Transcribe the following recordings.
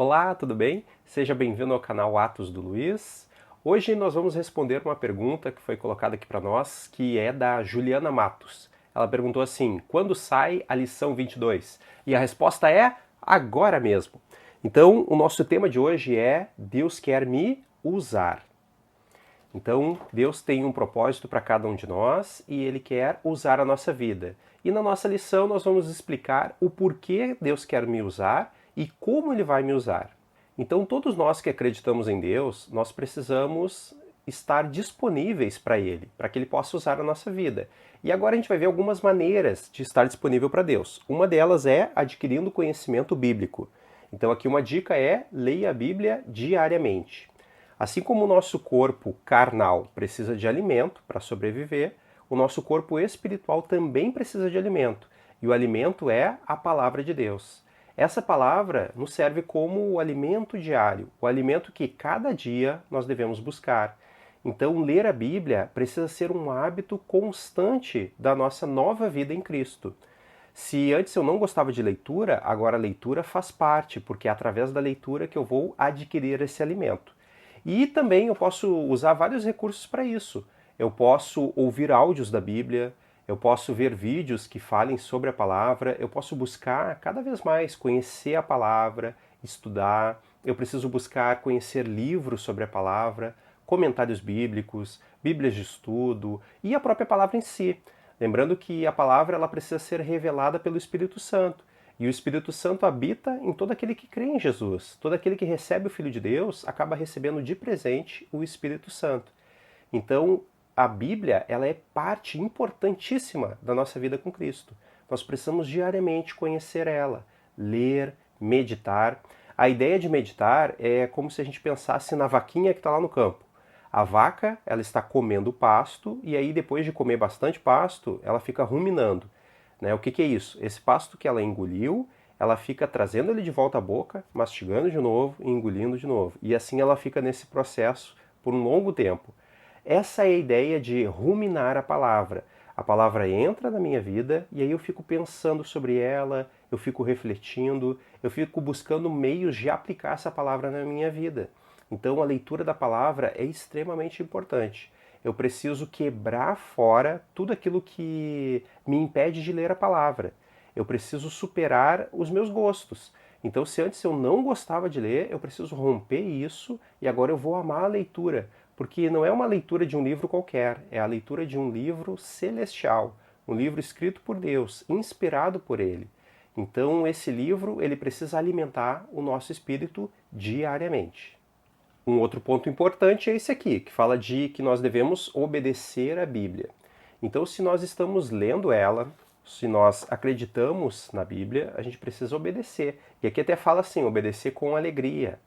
Olá, tudo bem? Seja bem-vindo ao canal Atos do Luiz. Hoje nós vamos responder uma pergunta que foi colocada aqui para nós, que é da Juliana Matos. Ela perguntou assim: quando sai a lição 22? E a resposta é agora mesmo. Então, o nosso tema de hoje é Deus quer me usar. Então, Deus tem um propósito para cada um de nós e Ele quer usar a nossa vida. E na nossa lição nós vamos explicar o porquê Deus quer me usar e como Ele vai me usar. Então, todos nós que acreditamos em Deus, nós precisamos estar disponíveis para Ele, para que Ele possa usar a nossa vida. E agora a gente vai ver algumas maneiras de estar disponível para Deus. Uma delas é adquirindo conhecimento bíblico. Então, aqui uma dica é: leia a Bíblia diariamente. Assim como o nosso corpo carnal precisa de alimento para sobreviver, o nosso corpo espiritual também precisa de alimento. E o alimento é a palavra de Deus. Essa palavra nos serve como o alimento diário, o alimento que cada dia nós devemos buscar. Então, ler a Bíblia precisa ser um hábito constante da nossa nova vida em Cristo. Se antes eu não gostava de leitura, agora a leitura faz parte, porque é através da leitura que eu vou adquirir esse alimento. E também eu posso usar vários recursos para isso. Eu posso ouvir áudios da Bíblia, eu posso ver vídeos que falem sobre a palavra, eu posso buscar cada vez mais conhecer a palavra, estudar, eu preciso buscar conhecer livros sobre a palavra, comentários bíblicos, bíblias de estudo e a própria palavra em si. Lembrando que a palavra ela precisa ser revelada pelo Espírito Santo. E o Espírito Santo habita em todo aquele que crê em Jesus. Todo aquele que recebe o Filho de Deus acaba recebendo de presente o Espírito Santo. Então, a Bíblia ela é parte importantíssima da nossa vida com Cristo. Nós precisamos diariamente conhecer ela, ler, meditar. A ideia de meditar é como se a gente pensasse na vaquinha que está lá no campo. A vaca ela está comendo pasto e aí depois de comer bastante pasto, ela fica ruminando. Né? O que é isso? Esse pasto que ela engoliu, ela fica trazendo ele de volta à boca, mastigando de novo e engolindo de novo. E assim ela fica nesse processo por um longo tempo. Essa é a ideia de ruminar a palavra. A palavra entra na minha vida e aí eu fico pensando sobre ela, eu fico refletindo, eu fico buscando meios de aplicar essa palavra na minha vida. Então a leitura da palavra é extremamente importante. Eu preciso quebrar fora tudo aquilo que me impede de ler a palavra. Eu preciso superar os meus gostos. Então, se antes eu não gostava de ler, eu preciso romper isso e agora eu vou amar a leitura. Porque não é uma leitura de um livro qualquer, é a leitura de um livro celestial, um livro escrito por Deus, inspirado por Ele. Então, esse livro ele precisa alimentar o nosso espírito diariamente. Um outro ponto importante é esse aqui, que fala de que nós devemos obedecer à Bíblia. Então, se nós estamos lendo ela, se nós acreditamos na Bíblia, a gente precisa obedecer. E aqui até fala assim, obedecer com alegria.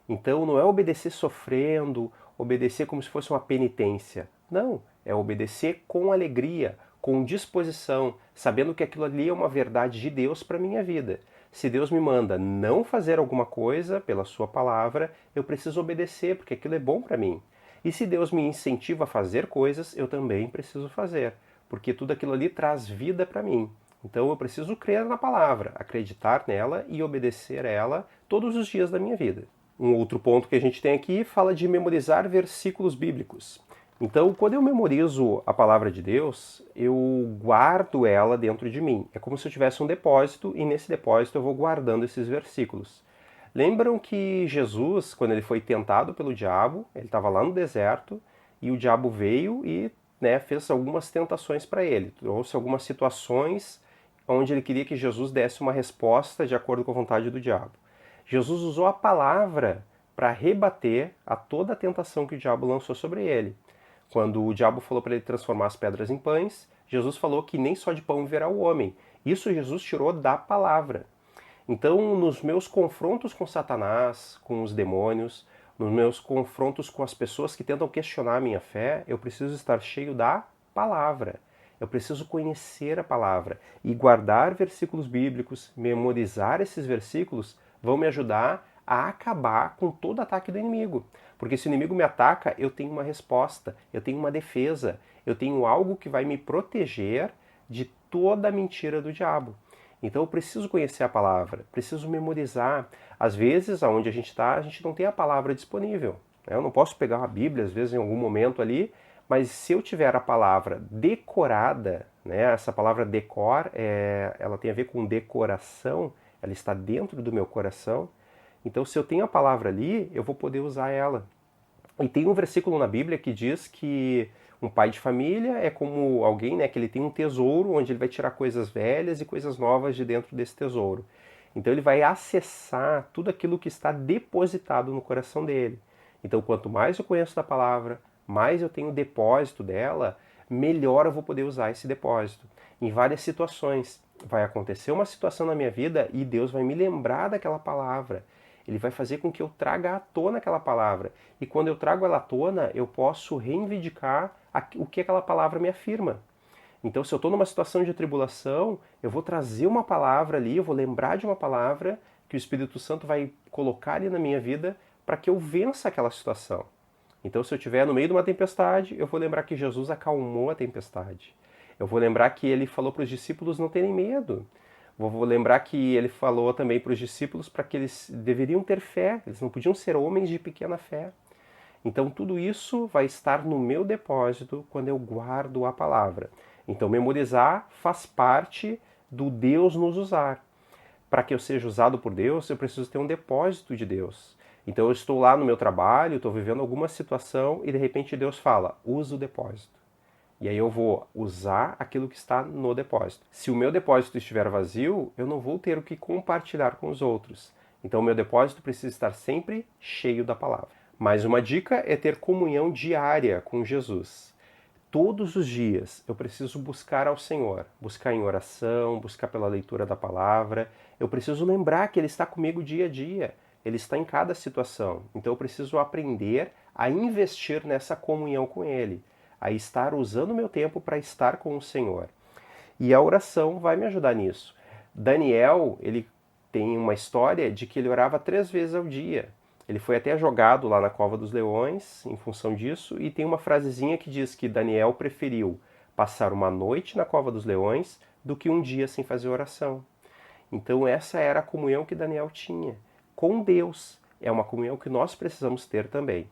Então, não é obedecer sofrendo, obedecer como se fosse uma penitência. Não, é obedecer com alegria, com disposição, sabendo que aquilo ali é uma verdade de Deus para a minha vida. Se Deus me manda não fazer alguma coisa pela sua palavra, eu preciso obedecer, porque aquilo é bom para mim. E se Deus me incentiva a fazer coisas, eu também preciso fazer, porque tudo aquilo ali traz vida para mim. Então eu preciso crer na palavra, acreditar nela e obedecer a ela todos os dias da minha vida. Um outro ponto que a gente tem aqui fala de memorizar versículos bíblicos. Então, quando eu memorizo a palavra de Deus, eu guardo ela dentro de mim. É como se eu tivesse um depósito e nesse depósito eu vou guardando esses versículos. Lembram que Jesus, quando ele foi tentado pelo diabo, ele estava lá no deserto e o diabo veio e fez algumas tentações para ele, trouxe algumas situações onde ele queria que Jesus desse uma resposta de acordo com a vontade do diabo. Jesus usou a palavra para rebater a toda a tentação que o diabo lançou sobre ele. Quando o diabo falou para ele transformar as pedras em pães, Jesus falou que nem só de pão viverá o homem. Isso Jesus tirou da palavra. Então, nos meus confrontos com Satanás, com os demônios, nos meus confrontos com as pessoas que tentam questionar a minha fé, eu preciso estar cheio da palavra. Eu preciso conhecer a palavra e guardar versículos bíblicos, memorizar esses versículos vão me ajudar a acabar com todo ataque do inimigo. Porque se o inimigo me ataca, eu tenho uma resposta, eu tenho uma defesa, eu tenho algo que vai me proteger de toda a mentira do diabo. Então eu preciso conhecer a palavra, preciso memorizar. Às vezes, aonde a gente está, a gente não tem a palavra disponível. Eu não posso pegar uma Bíblia, às vezes, em algum momento ali, mas se eu tiver a palavra decorada, né, essa palavra decor, ela tem a ver com decoração, ela está dentro do meu coração. Então, se eu tenho a palavra ali, eu vou poder usar ela. E tem um versículo na Bíblia que diz que um pai de família é como alguém, né, que ele tem um tesouro onde ele vai tirar coisas velhas e coisas novas de dentro desse tesouro. Então ele vai acessar tudo aquilo que está depositado no coração dele. Então quanto mais eu conheço da palavra, mais eu tenho depósito dela, melhor eu vou poder usar esse depósito. Em várias situações. Vai acontecer uma situação na minha vida e Deus vai me lembrar daquela palavra. Ele vai fazer com que eu traga à tona aquela palavra. E quando eu trago ela à tona, eu posso reivindicar o que aquela palavra me afirma. Então, se eu estou numa situação de tribulação, eu vou trazer uma palavra ali, eu vou lembrar de uma palavra que o Espírito Santo vai colocar ali na minha vida para que eu vença aquela situação. Então, se eu estiver no meio de uma tempestade, eu vou lembrar que Jesus acalmou a tempestade. Eu vou lembrar que ele falou para os discípulos não terem medo. Vou lembrar que ele falou também para os discípulos para que eles deveriam ter fé, eles não podiam ser homens de pequena fé. Então tudo isso vai estar no meu depósito quando eu guardo a palavra. Então memorizar faz parte do Deus nos usar. Para que eu seja usado por Deus, eu preciso ter um depósito de Deus. Então eu estou lá no meu trabalho, estou vivendo alguma situação e de repente Deus fala, usa o depósito. E aí eu vou usar aquilo que está no depósito. Se o meu depósito estiver vazio, eu não vou ter o que compartilhar com os outros. Então o meu depósito precisa estar sempre cheio da palavra. Mais uma dica é ter comunhão diária com Jesus. Todos os dias eu preciso buscar ao Senhor, buscar em oração, buscar pela leitura da palavra. Eu preciso lembrar que Ele está comigo dia a dia. Ele está em cada situação. Então eu preciso aprender a investir nessa comunhão com Ele, a estar usando o meu tempo para estar com o Senhor. E a oração vai me ajudar nisso. Daniel, ele tem uma história de que ele orava 3 vezes ao dia. Ele foi até jogado lá na cova dos leões em função disso, e tem uma frasezinha que diz que Daniel preferiu passar uma noite na cova dos leões do que um dia sem fazer oração. Então essa era a comunhão que Daniel tinha com Deus. É uma comunhão que nós precisamos ter também.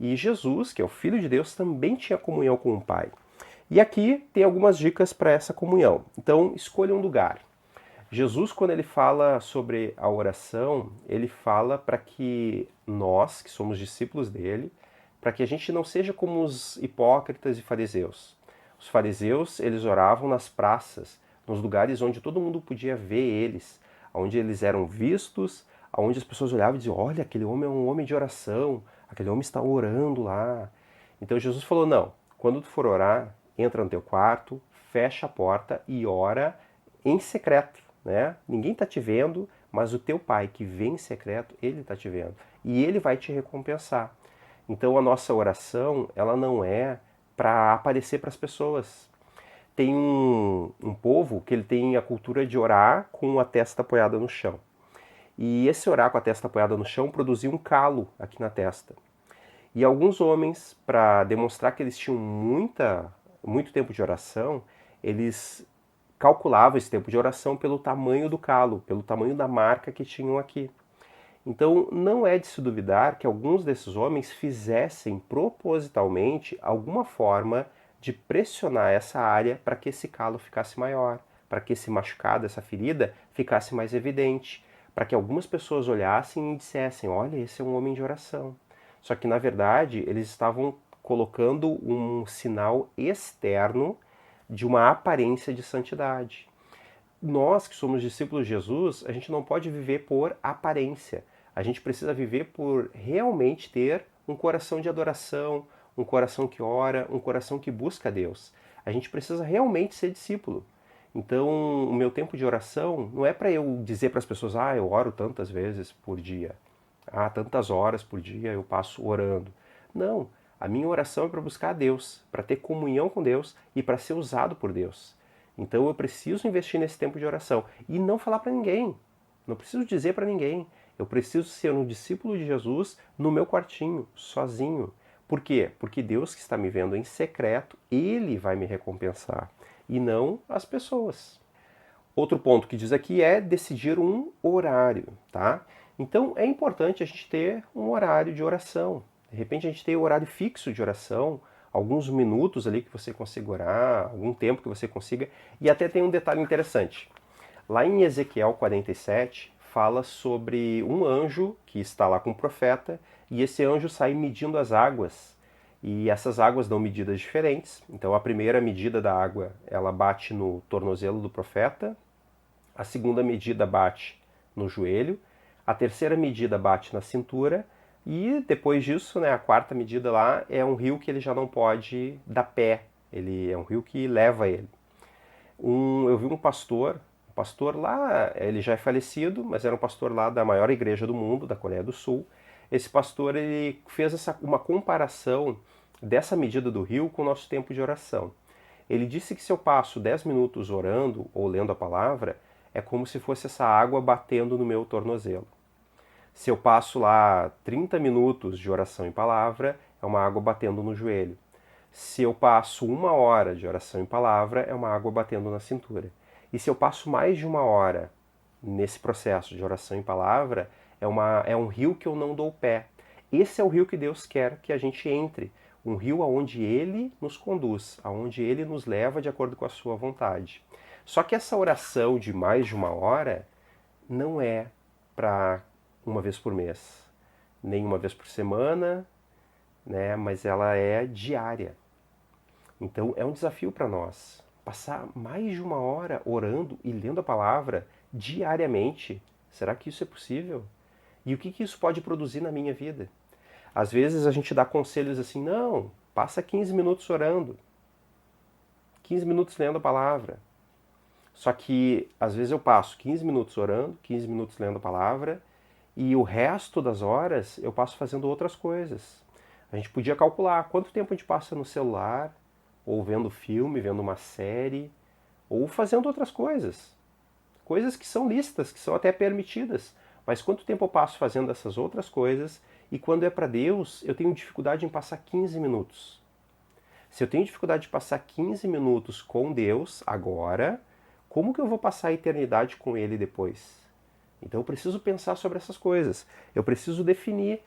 E Jesus, que é o Filho de Deus, também tinha comunhão com o Pai. E aqui tem algumas dicas para essa comunhão. Então, escolha um lugar. Jesus, quando ele fala sobre a oração, ele fala para que nós, que somos discípulos dele, para que a gente não seja como os hipócritas e fariseus. Os fariseus, eles oravam nas praças, nos lugares onde todo mundo podia ver eles, onde eles eram vistos, onde as pessoas olhavam e diziam, olha, aquele homem é um homem de oração, aquele homem está orando lá. Então Jesus falou, não, quando tu for orar, entra no teu quarto, fecha a porta e ora em secreto, né? Ninguém está te vendo, mas o teu pai que vem em secreto, ele está te vendo. E ele vai te recompensar. Então a nossa oração, ela não é para aparecer para as pessoas. Tem um povo que ele tem a cultura de orar com a testa apoiada no chão. E esse orar com a testa apoiada no chão produzia um calo aqui na testa. E alguns homens, para demonstrar que eles tinham muito tempo de oração, eles calculavam esse tempo de oração pelo tamanho do calo, pelo tamanho da marca que tinham aqui. Então não é de se duvidar que alguns desses homens fizessem propositalmente alguma forma de pressionar essa área para que esse calo ficasse maior, para que esse machucado, essa ferida, ficasse mais evidente, para que algumas pessoas olhassem e dissessem, olha, esse é um homem de oração. Só que, na verdade, eles estavam colocando um sinal externo de uma aparência de santidade. Nós, que somos discípulos de Jesus, a gente não pode viver por aparência. A gente precisa viver por realmente ter um coração de adoração, um coração que ora, um coração que busca a Deus. A gente precisa realmente ser discípulo. Então, o meu tempo de oração não é para eu dizer para as pessoas, eu oro tantas vezes por dia. Tantas horas por dia eu passo orando. Não, a minha oração é para buscar a Deus, para ter comunhão com Deus e para ser usado por Deus. Então eu preciso investir nesse tempo de oração e não falar para ninguém. Não preciso dizer para ninguém. Eu preciso ser um discípulo de Jesus no meu quartinho, sozinho. Por quê? Porque Deus que está me vendo em secreto, Ele vai me recompensar e não as pessoas. Outro ponto que diz aqui é decidir um horário, tá? Então é importante a gente ter um horário de oração. De repente a gente tem um horário fixo de oração, alguns minutos ali que você consiga orar, algum tempo que você consiga. E até tem um detalhe interessante. Lá em Ezequiel 47, fala sobre um anjo que está lá com o profeta, e esse anjo sai medindo as águas. E essas águas dão medidas diferentes. Então a primeira medida da água, ela bate no tornozelo do profeta, a segunda medida bate no joelho, a terceira medida bate na cintura, e depois disso, né, a quarta medida lá é um rio que ele já não pode dar pé, ele é um rio que leva ele. Eu vi um pastor lá, ele já é falecido, mas era um pastor lá da maior igreja do mundo, da Coreia do Sul. Esse pastor ele fez uma comparação dessa medida do rio com o nosso tempo de oração. Ele disse que se eu passo 10 minutos orando ou lendo a palavra, é como se fosse essa água batendo no meu tornozelo. Se eu passo lá 30 minutos de oração em palavra, é uma água batendo no joelho. Se eu passo 1 hora de oração em palavra, é uma água batendo na cintura. E se eu passo mais de 1 hora nesse processo de oração em palavra, é um rio que eu não dou pé. Esse é o rio que Deus quer que a gente entre. Um rio aonde Ele nos conduz, aonde Ele nos leva de acordo com a sua vontade. Só que essa oração de mais de 1 hora não é para uma vez por mês, nem uma vez por semana, né? Mas ela é diária. Então é um desafio para nós passar mais de 1 hora orando e lendo a palavra diariamente. Será que isso é possível? E o que isso pode produzir na minha vida? Às vezes a gente dá conselhos assim, não, passa 15 minutos orando, 15 minutos lendo a palavra. Só que às vezes eu passo 15 minutos orando, 15 minutos lendo a palavra, e o resto das horas eu passo fazendo outras coisas. A gente podia calcular quanto tempo a gente passa no celular, ou vendo filme, vendo uma série, ou fazendo outras coisas. Coisas que são lícitas, que são até permitidas. Mas quanto tempo eu passo fazendo essas outras coisas, e quando é para Deus, eu tenho dificuldade em passar 15 minutos. Se eu tenho dificuldade de passar 15 minutos com Deus agora, como que eu vou passar a eternidade com Ele depois? Então eu preciso pensar sobre essas coisas. Eu preciso definir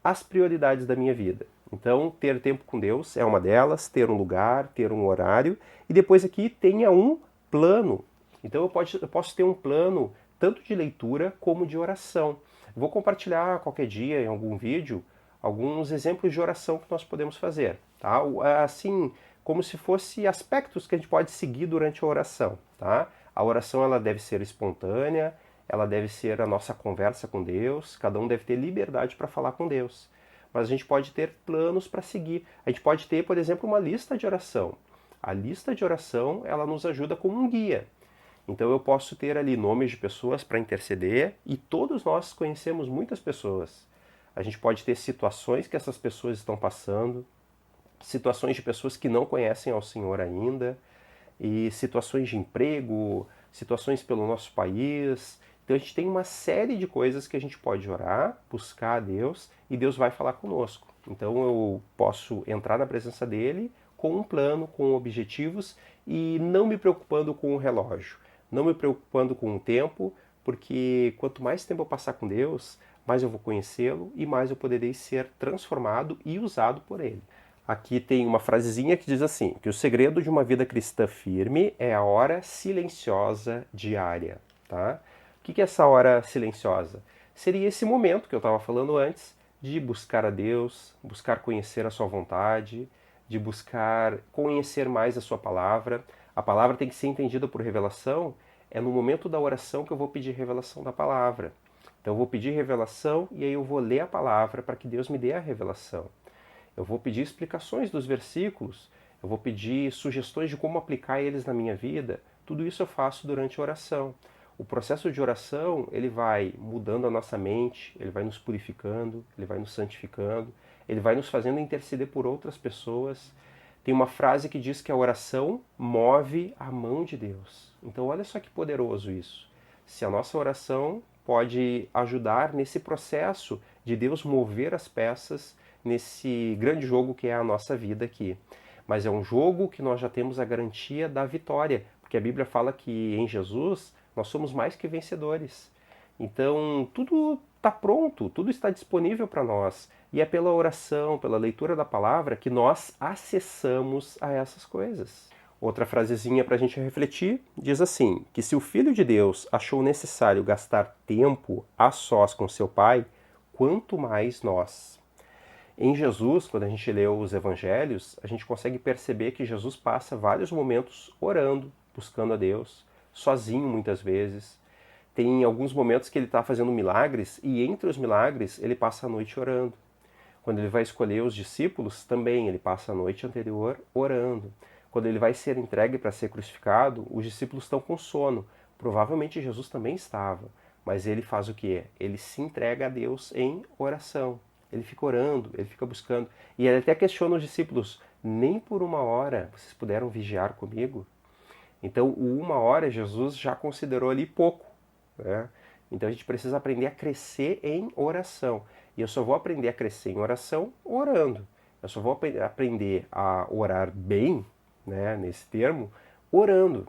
as prioridades da minha vida. Então, ter tempo com Deus é uma delas, ter um lugar, ter um horário, e depois aqui tenha um plano. Então eu posso ter um plano tanto de leitura como de oração. Vou compartilhar qualquer dia em algum vídeo alguns exemplos de oração que nós podemos fazer, tá? Assim, como se fosse aspectos que a gente pode seguir durante a oração, tá? A oração ela deve ser espontânea, ela deve ser a nossa conversa com Deus, cada um deve ter liberdade para falar com Deus. Mas a gente pode ter planos para seguir. A gente pode ter, por exemplo, uma lista de oração. A lista de oração, ela nos ajuda como um guia. Então eu posso ter ali nomes de pessoas para interceder e todos nós conhecemos muitas pessoas. A gente pode ter situações que essas pessoas estão passando, situações de pessoas que não conhecem ao Senhor ainda, e situações de emprego, situações pelo nosso país. Então a gente tem uma série de coisas que a gente pode orar, buscar a Deus e Deus vai falar conosco. Então eu posso entrar na presença dele com um plano, com objetivos e não me preocupando com o relógio, não me preocupando com o tempo, porque quanto mais tempo eu passar com Deus, mais eu vou conhecê-lo e mais eu poderei ser transformado e usado por ele. Aqui tem uma frasezinha que diz assim, que o segredo de uma vida cristã firme é a hora silenciosa diária, tá? O que é essa hora silenciosa? Seria esse momento que eu estava falando antes, de buscar a Deus, buscar conhecer a sua vontade, de buscar conhecer mais a sua palavra. A palavra tem que ser entendida por revelação, é no momento da oração que eu vou pedir revelação da palavra. Então eu vou pedir revelação e aí eu vou ler a palavra para que Deus me dê a revelação. Eu vou pedir explicações dos versículos, eu vou pedir sugestões de como aplicar eles na minha vida. Tudo isso eu faço durante a oração. O processo de oração, ele vai mudando a nossa mente, ele vai nos purificando, ele vai nos santificando, ele vai nos fazendo interceder por outras pessoas. Tem uma frase que diz que a oração move a mão de Deus. Então olha só que poderoso isso. Se a nossa oração pode ajudar nesse processo de Deus mover as peças nesse grande jogo que é a nossa vida aqui. Mas é um jogo que nós já temos a garantia da vitória, porque porque a Bíblia fala que em Jesus nós somos mais que vencedores. Então, tudo está pronto, tudo está disponível para nós. E é pela oração, pela leitura da palavra, que nós acessamos a essas coisas. Outra frasezinha para a gente refletir diz assim: que se o Filho de Deus achou necessário gastar tempo a sós com seu Pai, quanto mais nós. Em Jesus, quando a gente lê os evangelhos, a gente consegue perceber que Jesus passa vários momentos orando, buscando a Deus, sozinho muitas vezes. Tem alguns momentos que ele está fazendo milagres e entre os milagres ele passa a noite orando. Quando ele vai escolher os discípulos, também ele passa a noite anterior orando. Quando ele vai ser entregue para ser crucificado, os discípulos estão com sono. Provavelmente Jesus também estava, mas ele faz o quê? Ele se entrega a Deus em oração. Ele fica orando, ele fica buscando. E ele até questiona os discípulos: nem por uma hora vocês puderam vigiar comigo? Então, o uma hora Jesus já considerou ali pouco, né? Então a gente precisa aprender a crescer em oração. E eu só vou aprender a crescer em oração orando. Eu só vou aprender a orar bem, né, nesse termo, orando.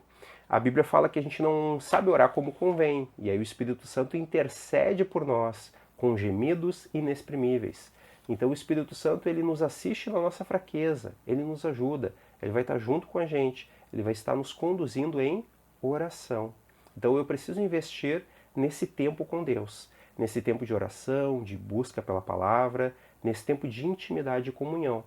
A Bíblia fala que a gente não sabe orar como convém. E aí o Espírito Santo intercede por nós com gemidos inexprimíveis. Então o Espírito Santo ele nos assiste na nossa fraqueza, ele nos ajuda, ele vai estar junto com a gente, ele vai estar nos conduzindo em oração. Então eu preciso investir nesse tempo com Deus, nesse tempo de oração, de busca pela palavra, nesse tempo de intimidade e comunhão.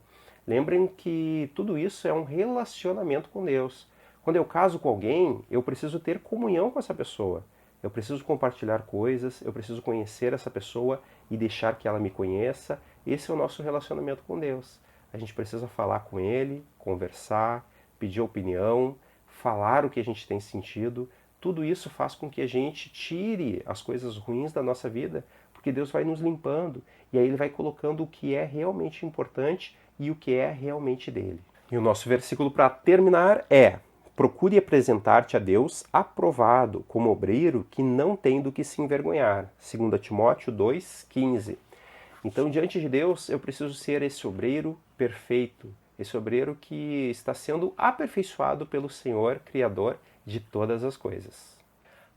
Lembrem que tudo isso é um relacionamento com Deus. Quando eu caso com alguém, eu preciso ter comunhão com essa pessoa. Eu preciso compartilhar coisas, eu preciso conhecer essa pessoa e deixar que ela me conheça. Esse é o nosso relacionamento com Deus. A gente precisa falar com Ele, conversar, pedir opinião, falar o que a gente tem sentido. Tudo isso faz com que a gente tire as coisas ruins da nossa vida, porque Deus vai nos limpando e aí Ele vai colocando o que é realmente importante e o que é realmente dele. E o nosso versículo para terminar é: procure apresentar-te a Deus aprovado, como obreiro que não tem do que se envergonhar. 2 Timóteo 2,15. Então, diante de Deus, eu preciso ser esse obreiro perfeito, esse obreiro que está sendo aperfeiçoado pelo Senhor, Criador de todas as coisas.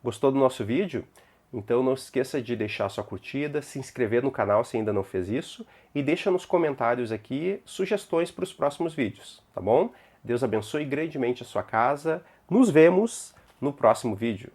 Gostou do nosso vídeo? Então não se esqueça de deixar sua curtida, se inscrever no canal se ainda não fez isso e deixa nos comentários aqui sugestões para os próximos vídeos, tá bom? Deus abençoe grandemente a sua casa. Nos vemos no próximo vídeo.